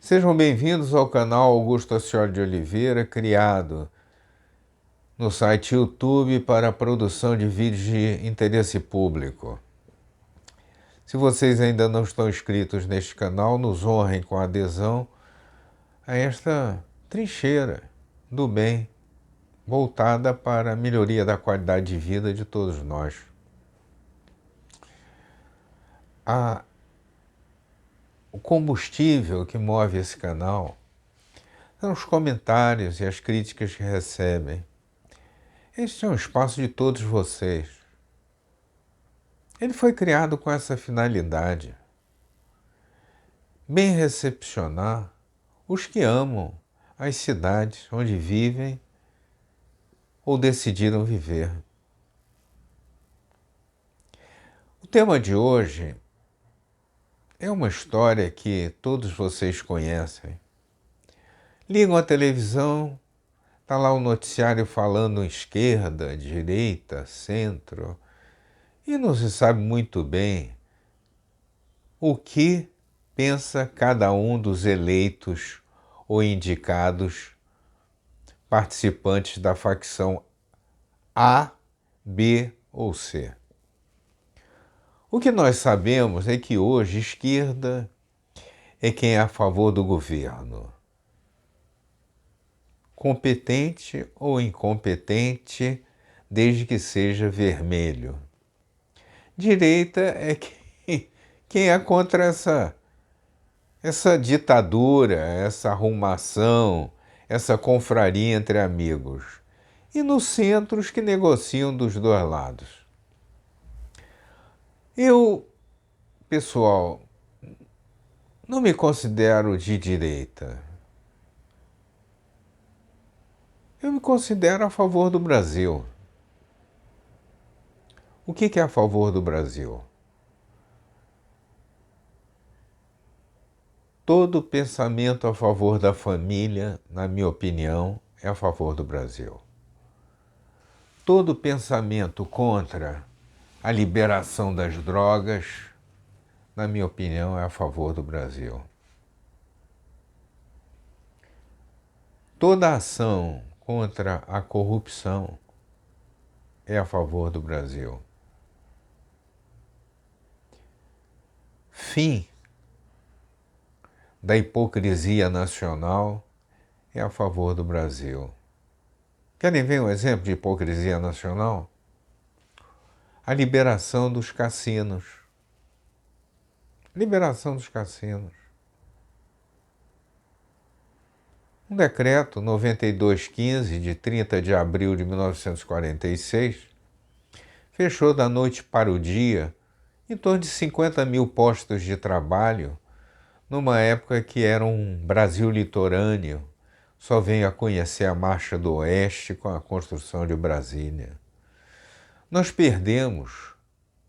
Sejam bem-vindos ao canal Augusto Ascioli de Oliveira, criado no site YouTube para a produção de vídeos de interesse público. Se vocês ainda não estão inscritos neste canal, nos honrem com a adesão a esta trincheira do bem, voltada para a melhoria da qualidade de vida de todos nós. O combustível que move esse canal são os comentários e as críticas que recebem. Este é um espaço de todos vocês. Ele foi criado com essa finalidade: bem recepcionar os que amam as cidades onde vivem ou decidiram viver. O tema de hoje é uma história que todos vocês conhecem. Ligam a televisão, está lá o noticiário falando esquerda, direita, centro, e não se sabe muito bem o que pensa cada um dos eleitos ou indicados participantes da facção A, B ou C. O que nós sabemos é que hoje esquerda é quem é a favor do governo, competente ou incompetente, desde que seja vermelho. Direita é quem é contra essa ditadura, essa arrumação, essa confraria entre amigos. E no centro, os que negociam dos dois lados. Eu, pessoal, não me considero de direita. Eu me considero a favor do Brasil. O que é a favor do Brasil? Todo pensamento a favor da família, na minha opinião, é a favor do Brasil. Todo pensamento contra a liberação das drogas, na minha opinião, é a favor do Brasil. Toda ação contra a corrupção é a favor do Brasil. Fim da hipocrisia nacional é a favor do Brasil. Querem ver um exemplo de hipocrisia nacional? A liberação dos cassinos. Liberação dos cassinos. Um decreto 9215, de 30 de abril de 1946, fechou da noite para o dia em torno de 50 mil postos de trabalho, numa época que era um Brasil litorâneo, só veio a conhecer a Marcha do Oeste com a construção de Brasília. Nós perdemos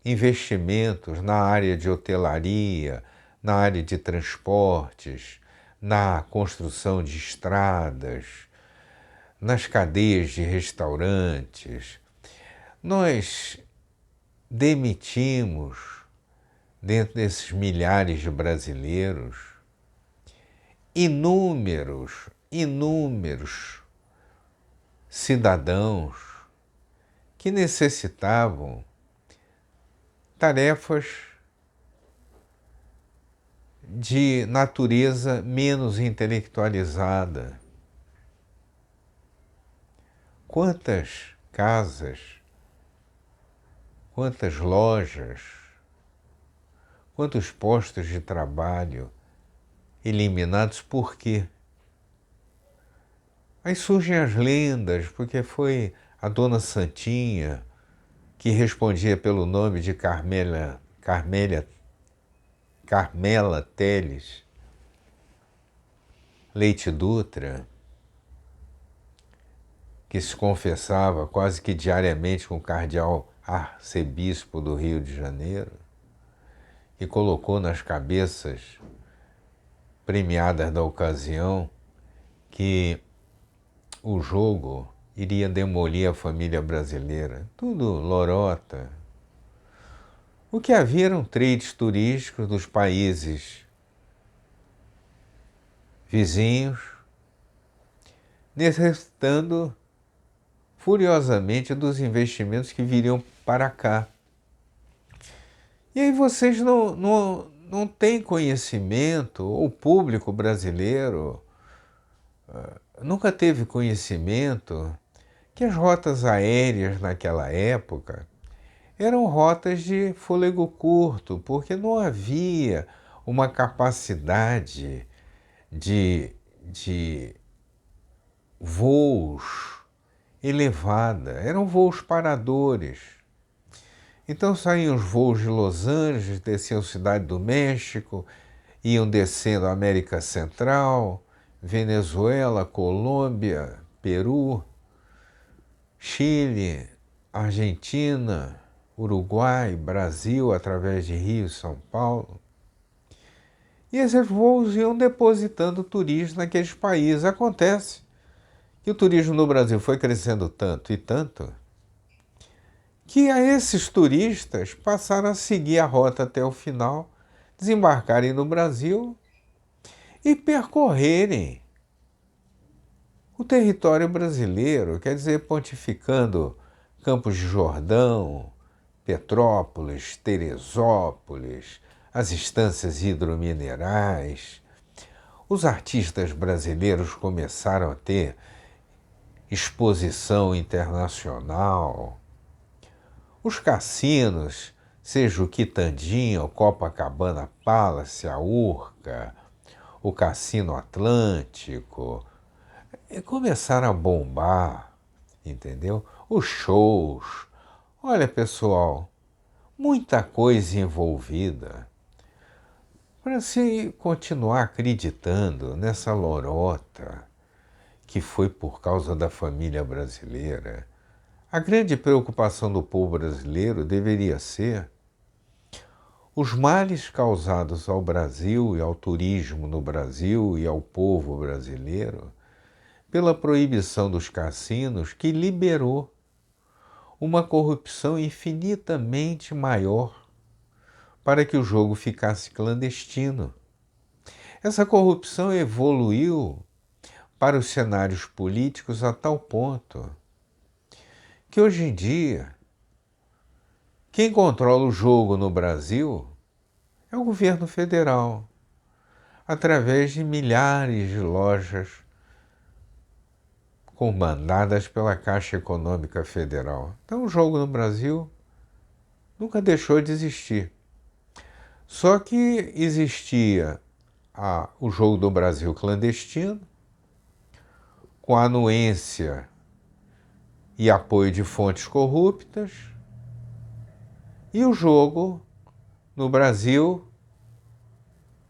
investimentos na área de hotelaria, na área de transportes, na construção de estradas, nas cadeias de restaurantes. Nós demitimos, dentro desses milhares de brasileiros, inúmeros cidadãos que necessitavam tarefas de natureza menos intelectualizada. Quantas casas, quantas lojas, quantos postos de trabalho eliminados por quê? Aí surgem as lendas, porque foi a dona Santinha que respondia pelo nome de Carmela Telles Leite Dutra, que se confessava quase que diariamente com o cardeal arcebispo do Rio de Janeiro e colocou nas cabeças premiadas da ocasião que o jogo iria demolir a família brasileira. Tudo lorota. O que havia eram trades turísticos dos países vizinhos, necessitando furiosamente dos investimentos que viriam para cá. E aí vocês não têm conhecimento, o público brasileiro nunca teve conhecimento que as rotas aéreas naquela época eram rotas de fôlego curto, porque não havia uma capacidade de voos elevada, eram voos paradores. Então saíam os voos de Los Angeles, desciam Cidade do México, iam descendo a América Central, Venezuela, Colômbia, Peru, Chile, Argentina, Uruguai, Brasil, através de Rio e São Paulo. E esses voos iam depositando turistas naqueles países. Acontece que o turismo no Brasil foi crescendo tanto e tanto, que a esses turistas passaram a seguir a rota até o final, desembarcarem no Brasil e percorrerem o território brasileiro, quer dizer, pontificando Campos de Jordão, Petrópolis, Teresópolis, as estâncias hidrominerais. Os artistas brasileiros começaram a ter exposição internacional. Os cassinos, seja o Quitandinha, o Copacabana Palace, a Urca, o Cassino Atlântico, começaram a bombar, entendeu? Os shows. Olha, pessoal, muita coisa envolvida para se continuar acreditando nessa lorota que foi por causa da família brasileira. A grande preocupação do povo brasileiro deveria ser os males causados ao Brasil e ao turismo no Brasil e ao povo brasileiro pela proibição dos cassinos, que liberou uma corrupção infinitamente maior para que o jogo ficasse clandestino. Essa corrupção evoluiu para os cenários políticos a tal ponto que hoje em dia quem controla o jogo no Brasil é o governo federal, através de milhares de lojas comandadas pela Caixa Econômica Federal. Então o jogo no Brasil nunca deixou de existir. Só que existia o jogo do Brasil clandestino, com a anuência e apoio de fontes corruptas, e o jogo no Brasil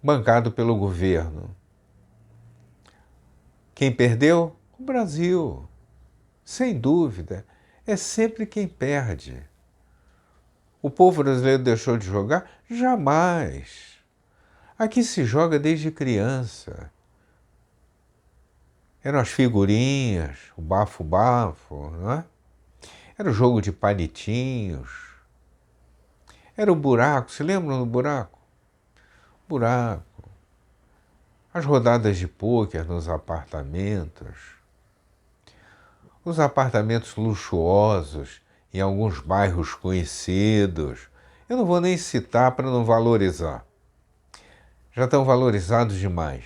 bancado pelo governo. Quem perdeu? O Brasil. Sem dúvida, é sempre quem perde. O povo brasileiro deixou de jogar? Jamais. Aqui se joga desde criança. Eram as figurinhas, o bafo-bafo, não é? Era o jogo de palitinhos. Era o buraco, se lembram do buraco? Buraco. As rodadas de pôquer nos apartamentos. Os apartamentos luxuosos em alguns bairros conhecidos. Eu não vou nem citar para não valorizar. Já estão valorizados demais.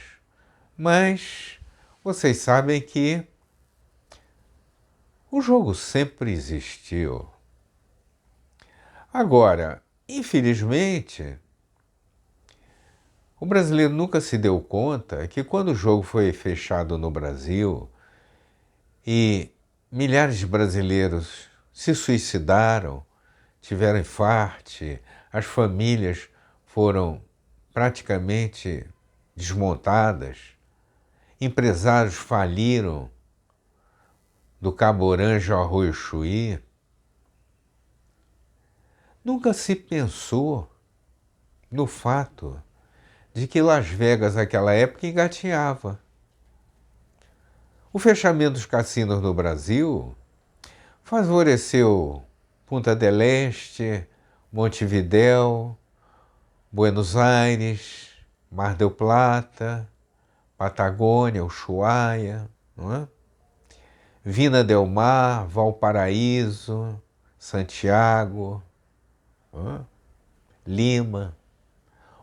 Mas vocês sabem que o jogo sempre existiu. Agora, infelizmente, o brasileiro nunca se deu conta que quando o jogo foi fechado no Brasil e milhares de brasileiros se suicidaram, tiveram infarte, as famílias foram praticamente desmontadas, empresários faliram do Cabo Orange ao Arroio Chuí. Nunca se pensou no fato de que Las Vegas, naquela época, engatinhava. O fechamento dos cassinos no Brasil favoreceu Punta del Este, Montevidéu, Buenos Aires, Mar del Plata, Patagônia, Ushuaia, não é? Vina del Mar, Valparaíso, Santiago, não é? Lima,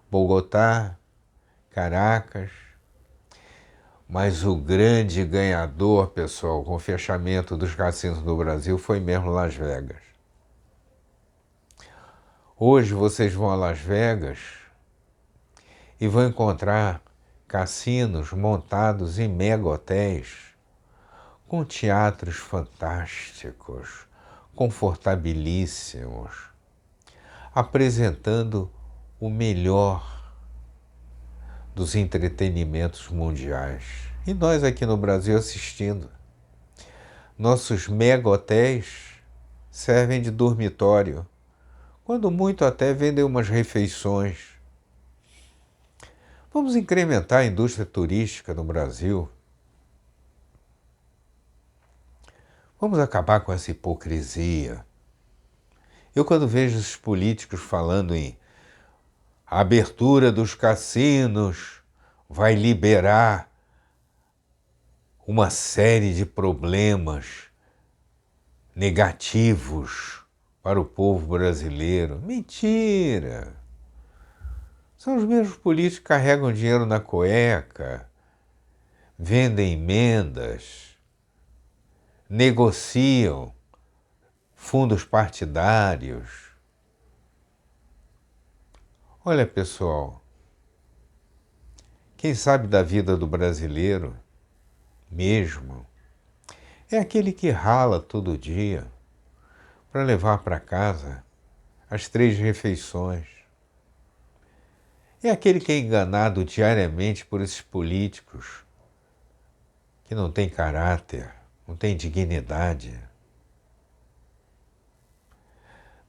Bogotá, Caracas. Mas o grande ganhador, pessoal, com o fechamento dos cassinos do Brasil foi mesmo Las Vegas. Hoje vocês vão a Las Vegas e vão encontrar cassinos montados em mega hotéis, com teatros fantásticos, confortabilíssimos, apresentando o melhor dos entretenimentos mundiais. E nós aqui no Brasil assistindo. Nossos mega hotéis servem de dormitório, quando muito até vendem umas refeições. Vamos incrementar a indústria turística no Brasil. Vamos acabar com essa hipocrisia. Eu, quando vejo os políticos falando em a abertura dos cassinos vai liberar uma série de problemas negativos para o povo brasileiro. Mentira! São os mesmos políticos que carregam dinheiro na cueca, vendem emendas, negociam fundos partidários. Olha, pessoal, quem sabe da vida do brasileiro mesmo é aquele que rala todo dia para levar para casa as 3 refeições. É aquele que é enganado diariamente por esses políticos que não têm caráter, não têm dignidade,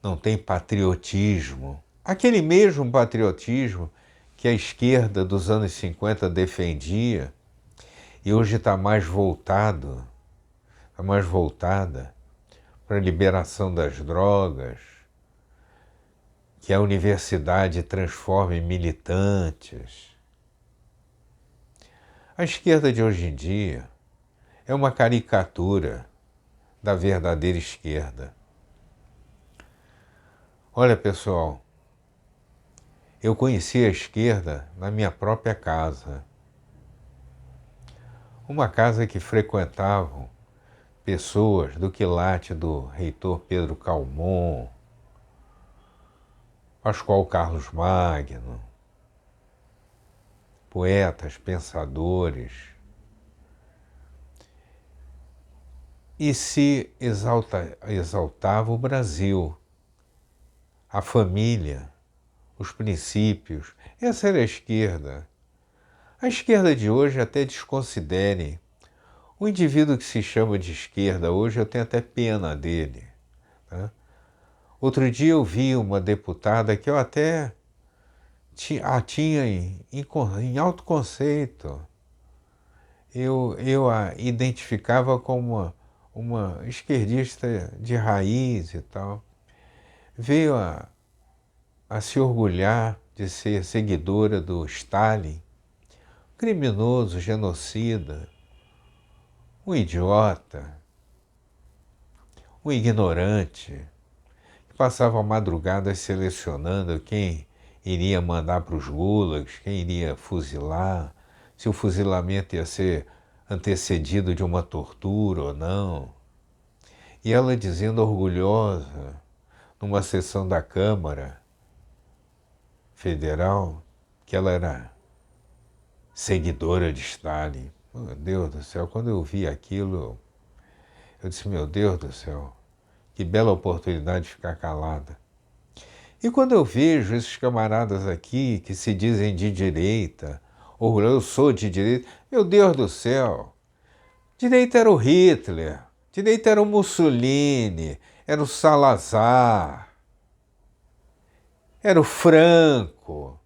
não têm patriotismo. Aquele mesmo patriotismo que a esquerda dos anos 50 defendia e hoje está mais voltada para a liberação das drogas, que a universidade transforma em militantes. A esquerda de hoje em dia é uma caricatura da verdadeira esquerda. Olha, pessoal, eu conheci a esquerda na minha própria casa. Uma casa que frequentavam pessoas do quilate do reitor Pedro Calmon, Pascoal Carlos Magno, poetas, pensadores, e se exaltava o Brasil, a família, os princípios. Essa era a esquerda. A esquerda de hoje até desconsidere. O indivíduo que se chama de esquerda hoje, eu tenho até pena dele. Tá? Outro dia eu vi uma deputada que eu até tinha em alto conceito. Eu a identificava como uma esquerdista de raiz e tal. Veio a se orgulhar de ser seguidora do Stalin, criminoso, genocida, um idiota, um ignorante, que passava a madrugada selecionando quem iria mandar para os gulags, quem iria fuzilar, se o fuzilamento ia ser antecedido de uma tortura ou não. E ela dizendo orgulhosa, numa sessão da Câmara Federal, que ela era seguidora de Stalin. Meu Deus do céu, quando eu vi aquilo, eu disse, meu Deus do céu, que bela oportunidade de ficar calada. E quando eu vejo esses camaradas aqui que se dizem de direita, ou eu sou de direita, meu Deus do céu, direita era o Hitler, direita era o Mussolini, era o Salazar, era o Franco.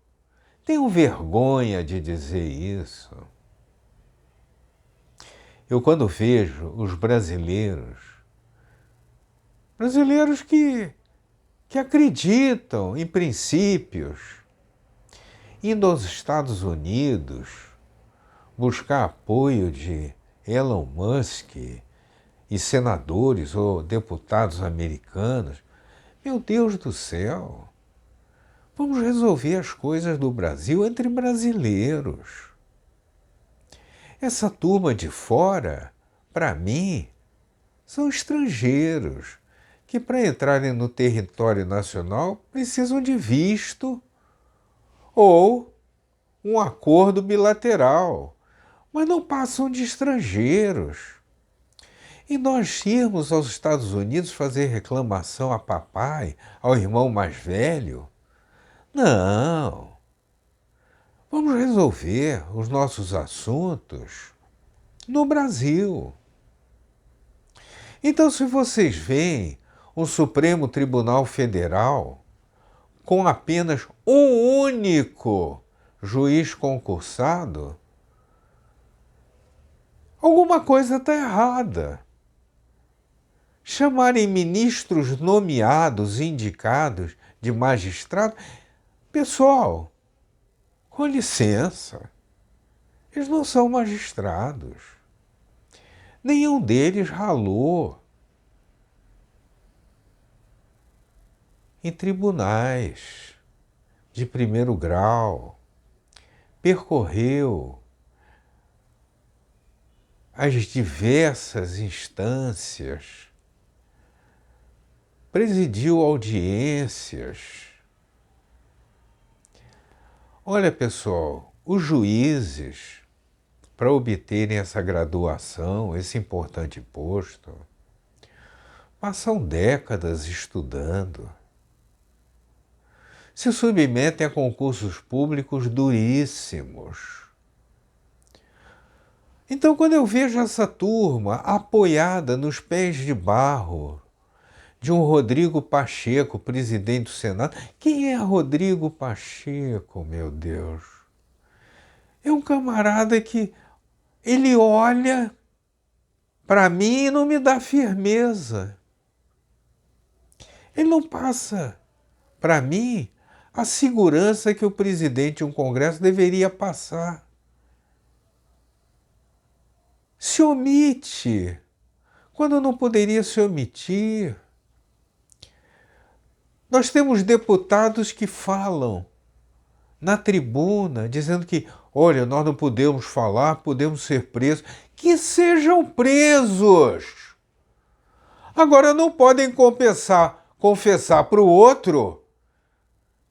Tenho vergonha de dizer isso. Eu quando vejo os brasileiros que acreditam em princípios, indo aos Estados Unidos, buscar apoio de Elon Musk e senadores ou deputados americanos. Meu Deus do céu! Vamos resolver as coisas do Brasil entre brasileiros. Essa turma de fora, para mim, são estrangeiros que, para entrarem no território nacional, precisam de visto ou um acordo bilateral, mas não passam de estrangeiros. E nós irmos aos Estados Unidos fazer reclamação a papai, ao irmão mais velho? Não. Vamos resolver os nossos assuntos no Brasil. Então, se vocês veem um Supremo Tribunal Federal com apenas um único juiz concursado, alguma coisa está errada. Chamarem ministros nomeados, indicados de magistrado, pessoal, com licença, eles não são magistrados. Nenhum deles ralou em tribunais de primeiro grau, percorreu as diversas instâncias, presidiu audiências. Olha, pessoal, os juízes, para obterem essa graduação, esse importante posto, passam décadas estudando. Se submetem a concursos públicos duríssimos. Então, quando eu vejo essa turma apoiada nos pés de barro de um Rodrigo Pacheco, presidente do Senado. Quem é Rodrigo Pacheco, meu Deus? É um camarada que ele olha para mim e não me dá firmeza. Ele não passa para mim a segurança que o presidente de um congresso deveria passar. Se omite quando não poderia se omitir. Nós temos deputados que falam na tribuna, dizendo que, olha, nós não podemos falar, podemos ser presos. Que sejam presos! Agora não podem confessar para o outro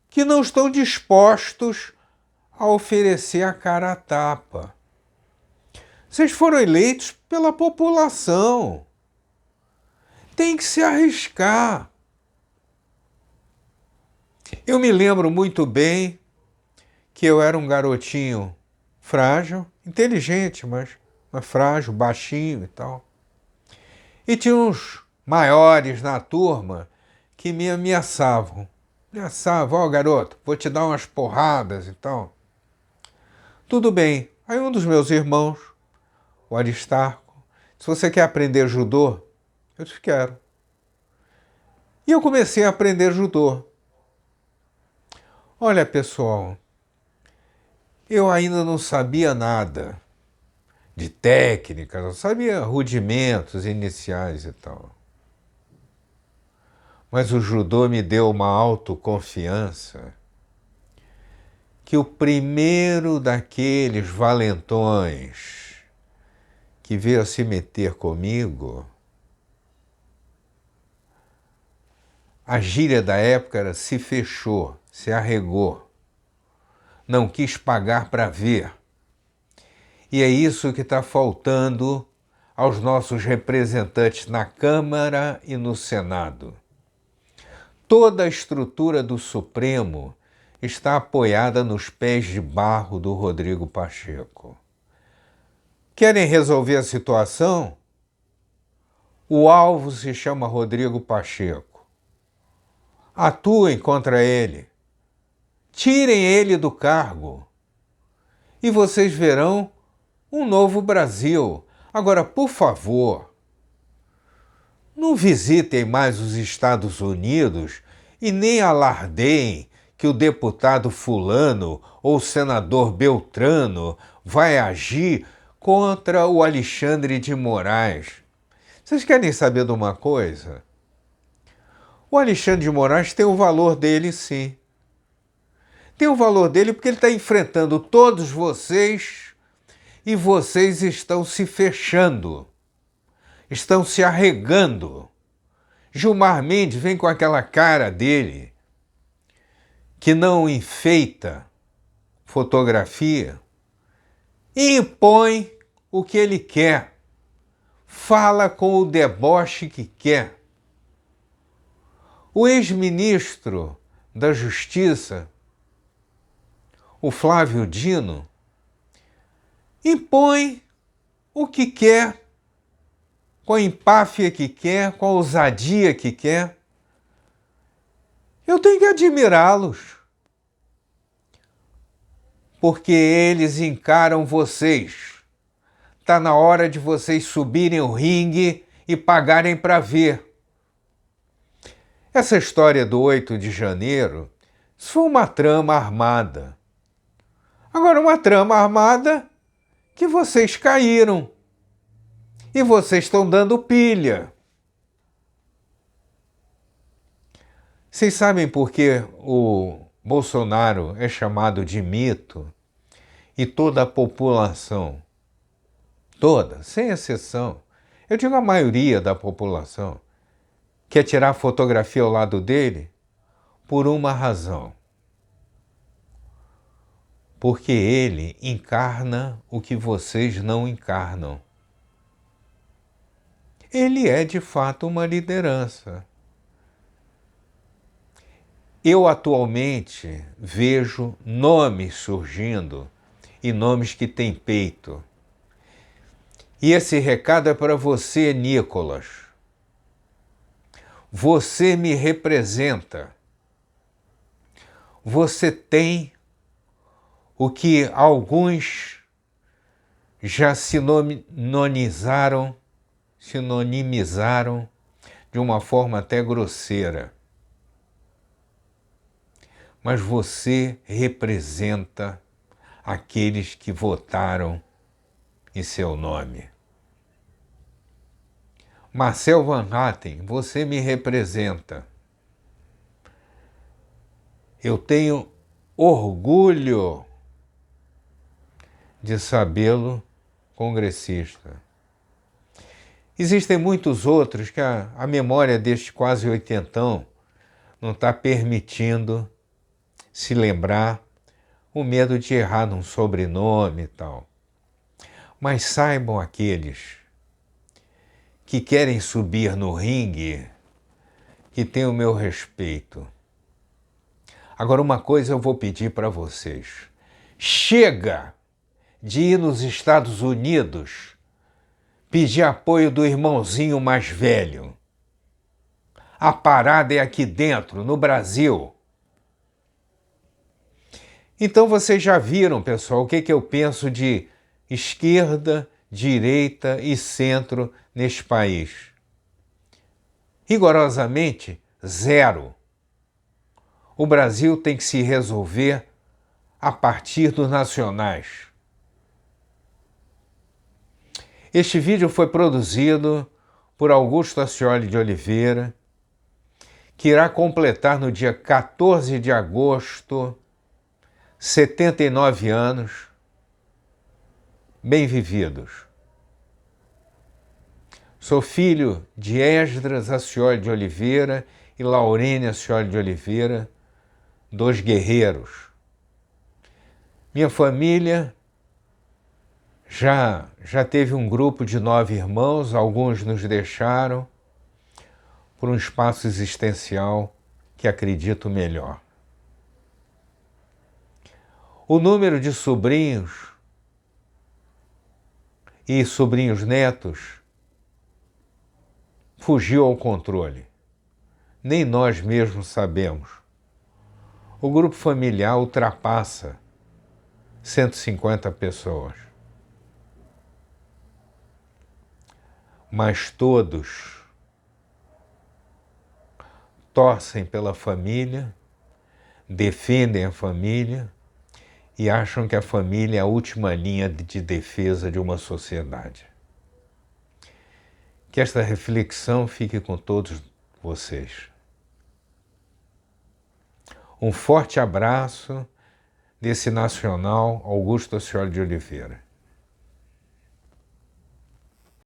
que não estão dispostos a oferecer a cara à tapa. Vocês foram eleitos pela população. Tem que se arriscar. Eu me lembro muito bem que eu era um garotinho frágil, inteligente, mas frágil, baixinho e tal. E tinha uns maiores na turma que me ameaçavam. Ó, garoto, vou te dar umas porradas e tal. Tudo bem. Aí um dos meus irmãos, o Aristarco, se você quer aprender judô, eu disse, quero. E eu comecei a aprender judô. Olha, pessoal, eu ainda não sabia nada de técnica, não sabia rudimentos iniciais e tal. Mas o judô me deu uma autoconfiança que o primeiro daqueles valentões que veio a se meter comigo, a gíria da época era se fechou, se arregou, não quis pagar para ver. E é isso que está faltando aos nossos representantes na Câmara e no Senado. Toda a estrutura do Supremo está apoiada nos pés de barro do Rodrigo Pacheco. Querem resolver a situação? O alvo se chama Rodrigo Pacheco. Atuem contra ele. Tirem ele do cargo. E vocês verão um novo Brasil. Agora, por favor, não visitem mais os Estados Unidos e nem alardeiem que o deputado fulano ou o senador Beltrano vai agir contra o Alexandre de Moraes. Vocês querem saber de uma coisa? O Alexandre de Moraes tem o valor dele, sim. Tem o valor dele porque ele está enfrentando todos vocês e vocês estão se fechando, estão se arregando. Gilmar Mendes vem com aquela cara dele, que não enfeita fotografia, e impõe o que ele quer, fala com o deboche que quer. O ex-ministro da Justiça, o Flávio Dino, impõe o que quer, com a empáfia que quer, com a ousadia que quer. Eu tenho que admirá-los, porque eles encaram vocês. Está na hora de vocês subirem o ringue e pagarem para ver. Essa história do 8 de janeiro, isso foi uma trama armada. Agora, uma trama armada que vocês caíram. E vocês estão dando pilha. Vocês sabem por que o Bolsonaro é chamado de mito e toda a população, toda, sem exceção, eu digo a maioria da população, quer tirar fotografia ao lado dele? Por uma razão. Porque ele encarna o que vocês não encarnam. Ele é de fato uma liderança. Eu atualmente vejo nomes surgindo e nomes que têm peito. E esse recado é para você, Nicolas. Você me representa. Você tem o que alguns já sinonimizaram de uma forma até grosseira. Mas você representa aqueles que votaram em seu nome. Marcel Van Hatten, você me representa. Eu tenho orgulho de sabê-lo congressista. Existem muitos outros que a memória deste quase oitentão não está permitindo se lembrar, o medo de errar num sobrenome e tal. Mas saibam aqueles que querem subir no ringue, que têm o meu respeito. Agora, uma coisa eu vou pedir para vocês. Chega de ir nos Estados Unidos pedir apoio do irmãozinho mais velho. A parada é aqui dentro, no Brasil. Então vocês já viram, pessoal, o que eu penso de esquerda, direita e centro neste país. Rigorosamente, zero. O Brasil tem que se resolver a partir dos nacionais. Este vídeo foi produzido por Augusto Ascioli de Oliveira, que irá completar no dia 14 de agosto 79 anos, bem vividos. Sou filho de Esdras Ascioli de Oliveira e Laurene Ascioli de Oliveira, dois guerreiros. Minha família já teve um grupo de 9 irmãos, alguns nos deixaram por um espaço existencial que acredito melhor. O número de sobrinhos e sobrinhos netos fugiu ao controle. Nem nós mesmos sabemos. O grupo familiar ultrapassa 150 pessoas. Mas todos torcem pela família, defendem a família e acham que a família é a última linha de defesa de uma sociedade. Que esta reflexão fique com todos vocês. Um forte abraço desse nacional Augusto Ascioli de Oliveira.